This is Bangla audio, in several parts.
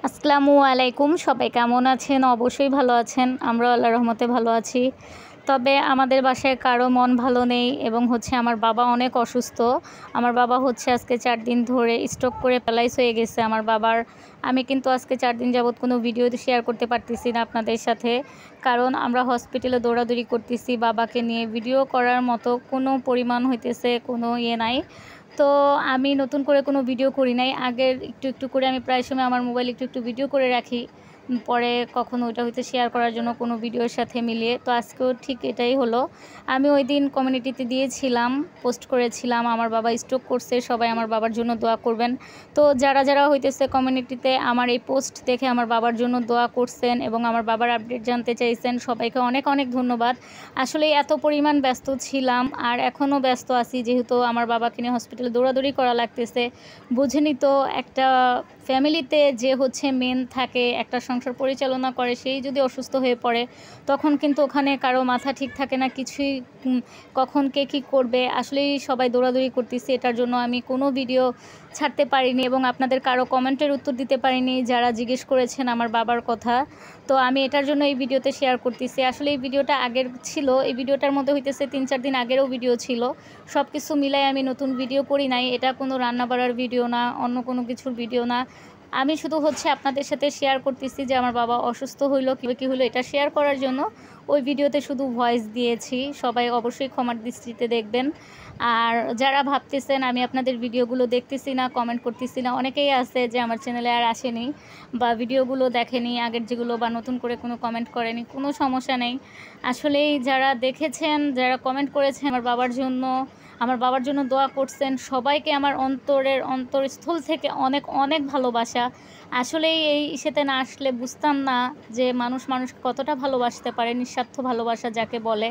আসসালামু আলাইকুম, সবাই কেমন আছেন? অবশ্যই ভালো আছেন। আমরাও আল্লাহর রহমতে ভালো আছি। তবে আমাদের বাসায় কারো মন ভালো নেই এবং আমার বাবা অনেক অসুস্থ। আমার বাবা আজকে ৪ দিন ধরে স্ট্রোক করে প্যারালাইজ হয়ে গেছে আমার বাবার। আমি কিন্তু আজকে ৪ দিন যাবৎ কোনো ভিডিও শেয়ার করতে পারতেছি না আপনাদের সাথে। কারণ আমরা হসপিটালে দৌড়াদৌড়ি করতেছি বাবাকে নিয়ে। ভিডিও করার মতো কোনো পরিমাণ কোনো নাই। তো আমি নতুন করে কোনো ভিডিও করি নাই। আগের একটু করে আমি প্রায় সময় আমার মোবাইলে একটু ভিডিও করে রাখি। পরে কখনো ওইটা শেয়ার করার জন্য কোনো ভিডিওর সাথে মিলিয়ে। তো আজকেও ঠিক এটাই হলো। আমি ওইদিন কমিউনিটিতে দিয়েছিলাম, পোস্ট করেছিলাম আমার বাবা স্ট্রোক করছে, সবাই আমার বাবার জন্য দোয়া করবেন। তো যারা কমিউনিটিতে আমার এই পোস্ট দেখে আমার বাবার জন্য দোয়া করছেন এবং আমার বাবার আপডেট জানতে চাইছেন, সবাইকে অনেক অনেক ধন্যবাদ। আসলে এত পরিমাণ ব্যস্ত ছিলাম আর এখনও ব্যস্ত আছি, যেহেতু আমার বাবাকে নিয়ে হসপিটালে দৌড়াদৌড়ি করা লাগতেছে। বুঝেনি তো, একটা ফ্যামিলিতে যে মেন থাকে, একটা সংসার পরিচালনা করে, সেই যদি অসুস্থ হয়ে পড়ে তখন কিন্তু ওখানে কারো মাথা ঠিক থাকে না, কিছুই কখন কে কী করবে। আসলেই সবাই দৌড়াদৌড়ি করতেছি, এটার জন্য আমি কোনো ভিডিও ছাড়তে পারিনি এবং আপনাদের কারো কমেন্টের উত্তর দিতে পারিনি যারা জিজ্ঞেস করেছেন আমার বাবার কথা। তো আমি এটার জন্য এই ভিডিওতে শেয়ার করতেছি। আসলে এই ভিডিওটা আগের ছিল, এই ভিডিওটার মধ্যে ৩-৪ দিন আগেরও ভিডিও ছিল। সব কিছু মিলাই আমি নতুন ভিডিও করি নাই। এটা কোনো রান্না বাড়ার ভিডিও না, অন্য কোনো কিছুর ভিডিও না। আমি শুধু আপনাদের সাথে শেয়ার করতেছি যে আমার বাবা অসুস্থ হইলো, কী হলো, এটা শেয়ার করার জন্য ওই ভিডিওতে শুধু ভয়েস দিয়েছি। সবাই অবশ্যই ক্ষমার দৃষ্টিতে দেখবেন। আর যারা ভাবতেছেন আমি আপনাদের ভিডিওগুলো দেখতেছি না, কমেন্ট করতেছি না, অনেকেই আছে যে আমার চ্যানেলে আর আসেনি বা ভিডিওগুলো দেখেনি আগের যেগুলো, বা নতুন করে কোনো কমেন্ট করেনি, কোনো সমস্যা নেই। আসলেই যারা দেখেছেন, যারা কমেন্ট করেছেন আমার বাবার জন্য দোয়া করছেন, সবাইকে আমার অন্তরস্থল থেকে অনেক অনেক ভালোবাসা। আসলেই এই ইসেতে না আসলে বুঝতাম না যে মানুষকে কতটা ভালোবাসতে পারে, নিঃস্বার্থ ভালোবাসা যাকে বলে।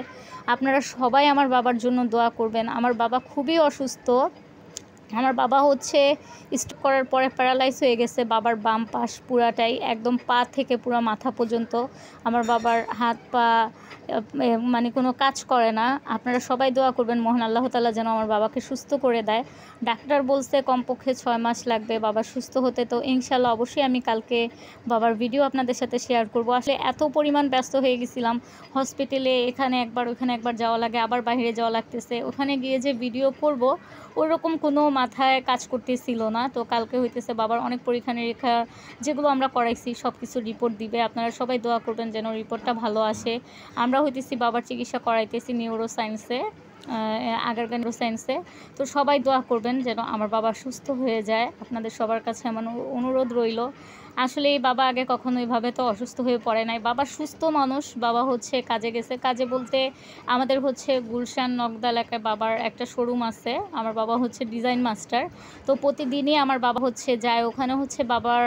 আপনারা সবাই আমার বাবার জন্য দোয়া করবেন। আমার বাবা খুবই অসুস্থ। আমার বাবা স্ট্রোক করার পরে প্যারালাইজ হয়ে গেছে বাবার বাম পাশ পুরাটাই, একদম পা থেকে পুরো মাথা পর্যন্ত। আমার বাবার হাত পা কোনো কাজ করে না। আপনারা সবাই দোয়া করবেন মহান আল্লাহ তাআলা যেন আমার বাবাকে সুস্থ করে দেয়। ডাক্তার বলছে কমপক্ষে 6 মাস লাগবে বাবা সুস্থ হতে। তো ইনশাল্লাহ অবশ্যই আমি কালকে বাবার ভিডিও আপনাদের সাথে শেয়ার করব। আসলে এত পরিমাণ ব্যস্ত হয়ে গেছিলাম হসপিটালে, এখানে একবার ওখানে একবার যাওয়া লাগে, আবার বাইরে যাওয়া লাগতেছে। ওখানে গিয়ে যে ভিডিও করব ওরকম কোনো মাথায় কাজ করতেছিল না। তো কালকে বাবার অনেক পরীক্ষা নিরীক্ষা যেগুলো আমরা করাইছি সব কিছু রিপোর্ট দিবে। আপনারা সবাই দোয়া করবেন যেন রিপোর্টটা ভালো আসে। আমরা বাবার চিকিৎসা করাইতেছি নিউরোসায়েন্সে, আগারগাঁও নিউরোসায়েন্সে। তো সবাই দোয়া করবেন যেন আমার বাবা সুস্থ হয়ে যায়। আপনাদের সবার কাছে আমার অনুরোধ রইল। আসলে এই বাবা আগে কখনো এভাবে তো অসুস্থ হয়ে পড়ে নাই। বাবা সুস্থ মানুষ। বাবা কাজে গেছে। কাজে বলতে আমাদের গুলশান নগদা এলাকায় বাবার একটা শোরুম আছে। আমার বাবা ডিজাইন মাস্টার। তো প্রতিদিনই আমার বাবা যায় ওখানে, বাবার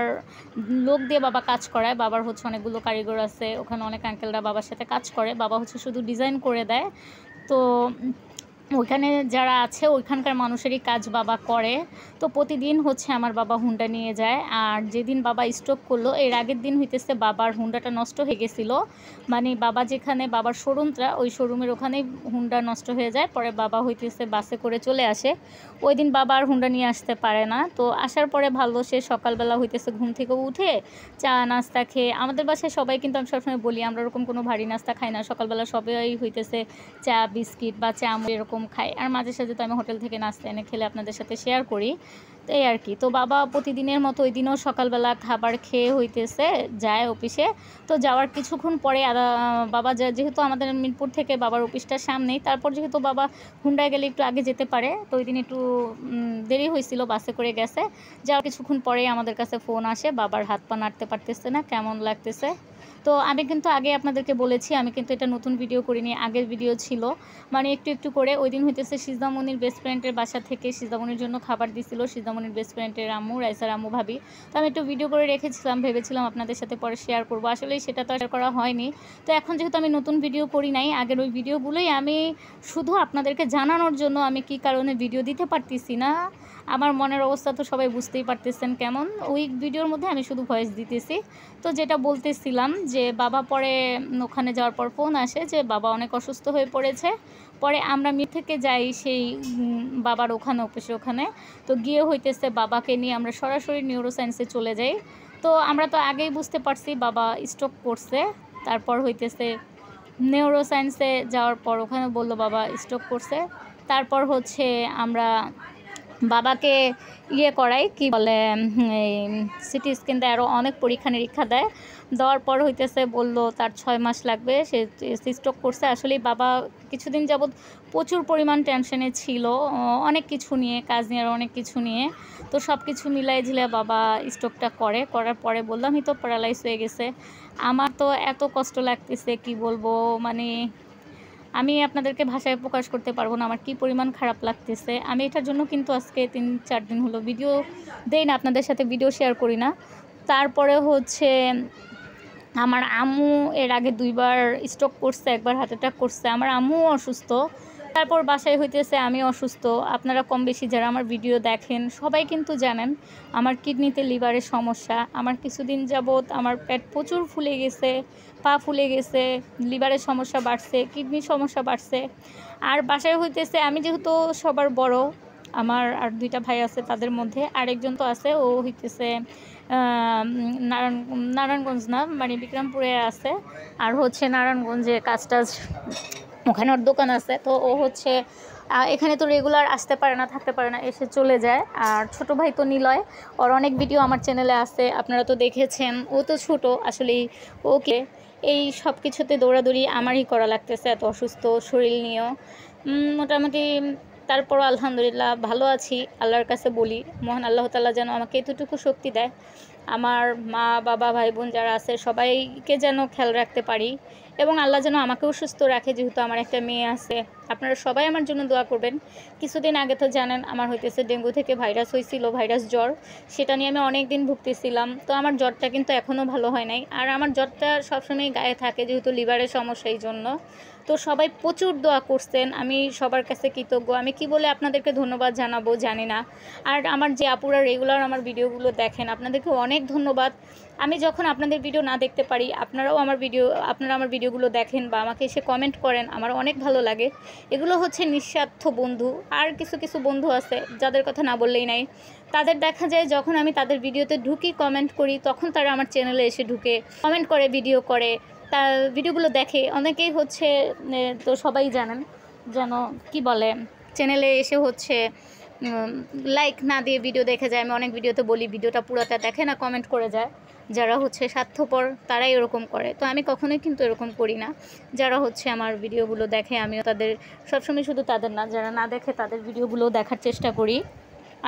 লোক দিয়ে বাবা কাজ করায়। বাবার অনেকগুলো কারিগর আছে, ওখানে অনেক আঙ্কেলরা বাবার সাথে কাজ করে। বাবা শুধু ডিজাইন করে দেয়। তো ওইখানে যারা আছে ওইখানকার মানুষেরই কাজ বাবা করে। তো প্রতিদিন আমার বাবা হুন্ডা নিয়ে যায়। আর যেদিন বাবা স্ট্রোক করলো এর আগের দিন বাবার হুন্ডাটা নষ্ট হয়ে গেছিলো। বাবা যেখানে বাবার শোরুমটা, ওই শোরুমের ওখানেই হুন্ডা নষ্ট হয়ে যায়। পরে বাবা বাসে করে চলে আসে। ওই দিন বাবা আর হুন্ডা নিয়ে আসতে পারে না। তো আসার পরে ভালো, সে সকালবেলা ঘুম থেকে উঠে চা নাস্তা খেয়ে, আমাদের বাসায় সবাই কিন্তু আমি সবসময় বলি আমরা ওরকম কোনো ভারী নাস্তা খাই না। সকালবেলা সবাই চা বিস্কিট বা চা এরকম খাই। আর মাঝে সাঝে তো আমি হোটেল থেকে নাস্তা এনে খেলে আপনাদের সাথে শেয়ার করি। তো এই আর কি। তো বাবা প্রতিদিনের মতো ওই দিনও সকালবেলা খাবার খেয়ে যায় অফিসে। তো যাওয়ার কিছুক্ষণ পরে বাবা যেহেতু আমাদের মিরপুর থেকে বাবার অফিসটার সামনেই, তারপর যেহেতু বাবা হুন্ডায় গেলে একটু আগে যেতে পারে, তো ওই দিন একটু দেরি হয়েছিল, বাসে করে গেছে। যাওয়ার কিছুক্ষণ পরেই আমাদের কাছে ফোন আসে, বাবার হাত পা নাড়তে পারতেছে না, কেমন লাগতেছে। তো আমি কিন্তু আগে আপনাদেরকে বলেছি, আমি কিন্তু এটা নতুন ভিডিও করিনি, আগের ভিডিও ছিল। একটু করে ওই দিন সিজদামণির বেস্ট ফ্রেন্ডের বাসা থেকে সিজদামণির জন্য খাবার দিছিল সিজদামণির বেস্ট ফ্রেন্ডের আম্মু, রাইসার আম্মু ভাবি। তো আমি একটু ভিডিও করে রেখেছিলাম, ভেবেছিলাম আপনাদের সাথে পরে শেয়ার করব। আসলে সেটা তো শেয়ার করা হয়নি। তো এখন যেহেতু আমি নতুন ভিডিও করি নাই, আগের ওই ভিডিওগুলোই আমি শুধু আপনাদেরকে জানানোর জন্য আমি কি কারণে ভিডিও দিতে পারতেছি না, আমার মনের অবস্থা তো সবাই বুঝতেই পারতেছেন কেমন। ওই ভিডিওর মধ্যে আমি শুধু ভয়েস দিতেছি। তো যেটা বলতেছিলাম যে বাবা পরে ওখানে যাওয়ার পর ফোন আসে যে বাবা অনেক অসুস্থ হয়ে পড়েছে। পরে আমরা থেকে যাই সেই বাবার ওখানে, অফিসের ওখানে। তো গিয়ে বাবাকে নিয়ে আমরা সরাসরি নিউরোসায়েন্সে চলে যাই। তো তো আমরা তো আগেই বুঝতে পারছি বাবা স্ট্রোক করছে। তারপর হইতেছে নিউরো সায়েন্সে যাওয়ার পর ওখানে বলল বাবা স্ট্রোক করছে। তারপর হচ্ছে আমরা বাবাকে করাই কি বলে এই সিটি স্ক্যান দেয়, আরও অনেক পরীক্ষা নিরীক্ষা দেয়। দেওয়ার পর হইতেছে বলল তার 6 মাস লাগবে, সে স্ট্রোক করছে। আসলেই বাবা কিছুদিন যাবৎ প্রচুর পরিমাণ টেনশনে ছিল, অনেক কিছু নিয়ে, কাজ নিয়ে আর অনেক কিছু নিয়ে। তো সব কিছু মিলাই ঝিলে বাবা স্ট্রোকটা করার পরে বললামই তো প্যারালাইজ হয়ে গেছে। আমার তো এত কষ্ট লাগতেছে কি বলবো, মানে আমি আপনাদেরকে ভাষায় প্রকাশ করতে পারবো না আমার কি পরিমাণ খারাপ লাগতেছে। আমি এটার জন্য কিন্তু আজকে 3-4 দিন হলো ভিডিও দেই না, আপনাদের সাথে ভিডিও শেয়ার করি না। তারপরে হচ্ছে আমার আম্মু এর আগে 2বার স্ট্রোক করছে, একবার হার্ট অ্যাটাক করছে। আমার আম্মুও অসুস্থ, তারপর বাসায় হইতেছে আমি অসুস্থ। আপনারা কম বেশি যারা আমার ভিডিও দেখেন সবাই কিন্তু জানেন আমার কিডনিতে লিভারের সমস্যা। আমার কিছুদিন যাবৎ আমার পেট প্রচুর ফুলে গেছে, পা ফুলে গেছে, লিভারের সমস্যা বাড়ছে, কিডনির সমস্যা বাড়ছে। আর বাসায় হইতেছে আমি যেহেতু সবার বড়, আমার আর 2টা ভাই আছে, তাদের মধ্যে আরেকজন তো আছে, ও হইতেছে নারায়ণগঞ্জ না মানে বিক্রমপুরে আছে। আর হচ্ছে নারায়ণগঞ্জে কাজ টাজ, ওখানে ওর দোকান আছে। তো ও হচ্ছে এখানে তো রেগুলার আসতে পারে না, থাকতে পারে না, এসে চলে যায়। আর ছোট ভাই তো নিলয়, ওর অনেক ভিডিও আমার চ্যানেলে আছে, আপনারা তো দেখেছেন। ও তো ছোট আসলেই, ওকে এই সব কিছুতে দৌড়াদৌড়ি আমারই করা লাগতেছে, এত অসুস্থ শরীর নিয়েও। মোটামুটি তারপরও আলহামদুলিল্লাহ ভালো আছি। আল্লাহর কাছে বলি মহান আল্লাহ তাআলা যেন আমাকে এতটুকু শক্তি দেয়, আমার মা বাবা ভাই বোন যারা আছে সবাইকে যেন খেয়াল রাখতে পারি, এবং আল্লাহ যেন আমাকেও সুস্থ রাখে, যেহেতু আমার একটা মেয়ে আছে। আপনারা সবাই আমার জন্য দোয়া করবেন। কিছুদিন আগে তো জানেন আমার হইতেছে ডেঙ্গু থেকে ভাইরাস হয়েছিল, ভাইরাস জ্বর, সেটা নিয়ে আমি অনেক দিন ভুগতেছিলাম। তো আমার জ্বরটা কিন্তু এখনও ভালো হয় নাই, আর আমার জ্বরটা সবসময় গায়ে থাকে যেহেতু লিভারের সমস্যা, এই জন্য। তো সবাই প্রচুর দোয়া করছেন, আমি সবার কাছে কৃতজ্ঞ। আমি কি বলে আপনাদেরকে ধন্যবাদ জানাবো জানি না। আর আমার যে আপুরা রেগুলার আমার ভিডিওগুলো দেখেন, আপনাদেরকে অনেক ধন্যবাদ। আমি যখন আপনাদের ভিডিও না দেখতে পারি, আপনারা আমার ভিডিওগুলো দেখেন বা আমাকে এসে কমেন্ট করেন, আমার অনেক ভালো লাগে। এগুলো হচ্ছে নিঃস্বার্থ বন্ধু। আর কিছু কিছু বন্ধু আছে যাদের কথা না বললেই নাই, তাদের দেখা যায় যখন আমি তাদের ভিডিওতে ঢুকি কমেন্ট করি, তখন তারা আমার চ্যানেলে এসে ঢুকে কমেন্ট করে, ভিডিও করে, তার ভিডিওগুলো দেখে। অনেকেই হচ্ছে তো সবাই জানেন যেন কি বলে, চ্যানেলে এসে হচ্ছে লাইক না দিয়ে ভিডিও দেখে যায়। আমি অনেক ভিডিওতে বলি ভিডিওটা পুরোটা দেখে না, কমেন্ট করে যায়। যারা হচ্ছে স্বার্থপর তারাই এরকম করে, তো আমি কখনোই কিন্তু এরকম করি না। যারা হচ্ছে আমার ভিডিওগুলো দেখে, আমিও তাদের সবসময়, শুধু তাদের না, যারা না দেখে তাদের ভিডিওগুলো দেখার চেষ্টা করি,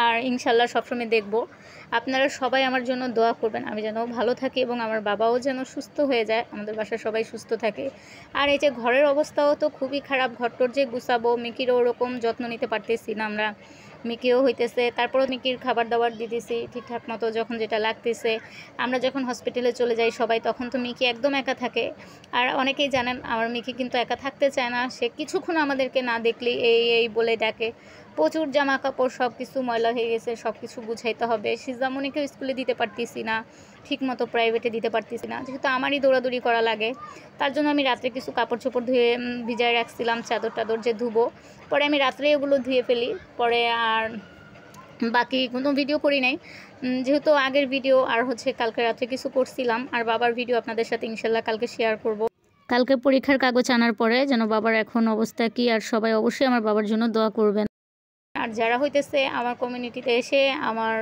আর ইনশাল্লাহ সবসময় দেখব। আপনারা সবাই আমার জন্য দোয়া করবেন, আমি যেন ভালো থাকি এবং আমার বাবাও যেন সুস্থ হয়ে যায়, আমাদের বাসায় সবাই সুস্থ থাকে। আর এই যে ঘরের অবস্থাও তো খুবই খারাপ, ঘরটর যে গুছাবো, মিকিরও ওরকম যত্ন নিতে পারতেছি না আমরা, মিকিও হইতেছে। তারপরও মিকির খাবার দাবার দিতেছি ঠিকঠাক মতো যখন যেটা লাগতেছে। আমরা যখন হসপিটালে চলে যাই সবাই, তখন তো মিকি একদম একা থাকে। আর অনেকেই জানেন আমার মিকি কিন্তু একা থাকতে চায় না, সে কিছুক্ষণ আমাদেরকে না দেখলেই এই বলে ডাকে। প্রচুর জামা কাপড় সব কিছু ময়লা হয়ে গেছে, সব কিছু গুছাইতে হবে। সিজামণিকেও স্কুলে দিতে পারতেছি না, ঠিকমতো প্রাইভেটে দিতে পারতেছি না, যেহেতু আমারই দৌড়াদৌড়ি করা লাগে। তার জন্য আমি রাত্রে কিছু কাপড় চোপড় ধুয়ে ভিজায় রাখছিলাম, চাদর টাদর যে ধুবো, পরে আমি রাত্রে এগুলো ধুয়ে ফেলি। পরে আর বাকি কোনো ভিডিও করি নাই, যেহেতু আগের ভিডিও আর হচ্ছে কালকে রাত্রে কিছু করছিলাম। আর বাবার ভিডিও আপনাদের সাথে ইনশাল্লাহ কালকে শেয়ার করব। কালকে পরীক্ষার কাগজ আনার পরে যেন বাবার এখন অবস্থা কি, আর সবাই অবশ্যই আমার বাবার জন্য দোয়া করবেন। আর যারা হইতেছে আমার কমিউনিটিতে এসে আমার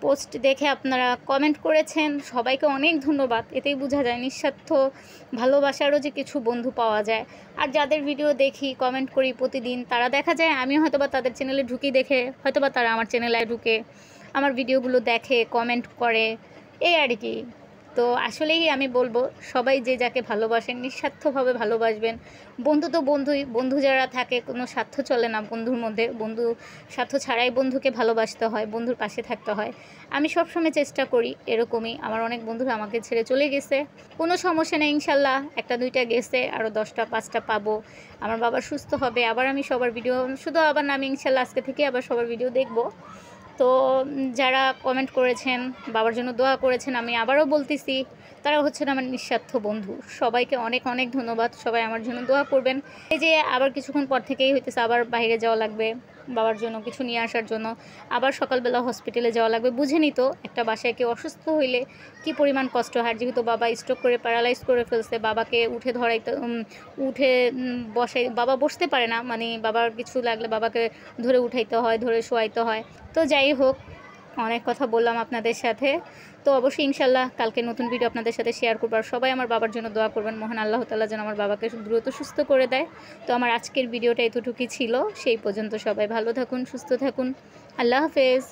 পোস্ট দেখে আপনারা কমেন্ট করেছেন, সবাইকে অনেক ধন্যবাদ। এতেই বোঝা যায় নিঃস্বার্থ ভালোবাসারও যে কিছু বন্ধু পাওয়া যায়। আর যাদের ভিডিও দেখি, কমেন্ট করি প্রতিদিন, তারা দেখা যায় আমি হয়তোবা তাদের চ্যানেলে ঢুকি দেখে হয়তোবা তারা আমার চ্যানেলে ঢুকে আমার ভিডিওগুলো দেখে, কমেন্ট করে, এই আর কি। তো আসলেই আমি বলবো সবাই যে যাকে ভালোবাসেন নিঃস্বার্থভাবে ভালোবাসবেন। বন্ধু তো বন্ধুই, বন্ধু যারা থাকে কোনো স্বার্থ চলে না বন্ধুর মধ্যে, বন্ধু স্বার্থ ছাড়াই বন্ধুকে ভালোবাসতে হয়, বন্ধুর পাশে থাকতে হয়। আমি সবসময় চেষ্টা করি এরকমই। আমার অনেক বন্ধুরা আমাকে ছেড়ে চলে গেছে, কোনো সমস্যা নেই, ইনশাল্লাহ 1-2টা গেছে, আরও 10টা 5টা পাবো। আমার বাবা সুস্থ হবে, আবার আমি সবার ভিডিও, শুধু আবার না, আমি ইনশাল্লাহ আজকে থেকে আবার সবার ভিডিও দেখব। তো যারা কমেন্ট করেছেন, বাবার জন্য দোয়া করেছেন, আমি আবারও বলতেছি তারা হচ্ছেন আমার নিঃস্বার্থ বন্ধু। সবাইকে অনেক অনেক ধন্যবাদ। সবাই আমার জন্য দোয়া করবেন। এই যে আবার কিছুক্ষণ পর থেকেই হইতেছে আবার বাইরে যাওয়া লাগবে বাবার জন্য কিছু নিয়ে আসার জন্য, আবার সকালবেলা হসপিটালে যাওয়া লাগবে। বুঝেনি তো একটা বাসায় কেউ অসুস্থ হইলে কি পরিমাণ কষ্ট হয়। যেহেতু বাবা স্ট্রোক করে প্যারালাইজ করে ফেলছে, বাবাকে উঠে ধরাইতে উঠে বসাই, বাবা বসতে পারে না, মানে বাবার কিছু লাগলে বাবাকে ধরে উঠাইতে হয়, ধরে শোয়াইতে হয়। তো যাই হোক, অনেক কথা বললাম আপনাদের সাথে। তো অবশ্যই ইনশাল্লাহ কালকে নতুন ভিডিও আপনাদের সাথে শেয়ার করবো। আর সবাই আমার বাবার জন্য দোয়া করবেন, মহান আল্লাহ তাআলা যেন আমার বাবাকে দ্রুত সুস্থ করে দেয়। তো আমার আজকের ভিডিওটা এতটুকুই ছিল। সেই পর্যন্ত সবাই ভালো থাকুন, সুস্থ থাকুন। আল্লাহ হাফেজ।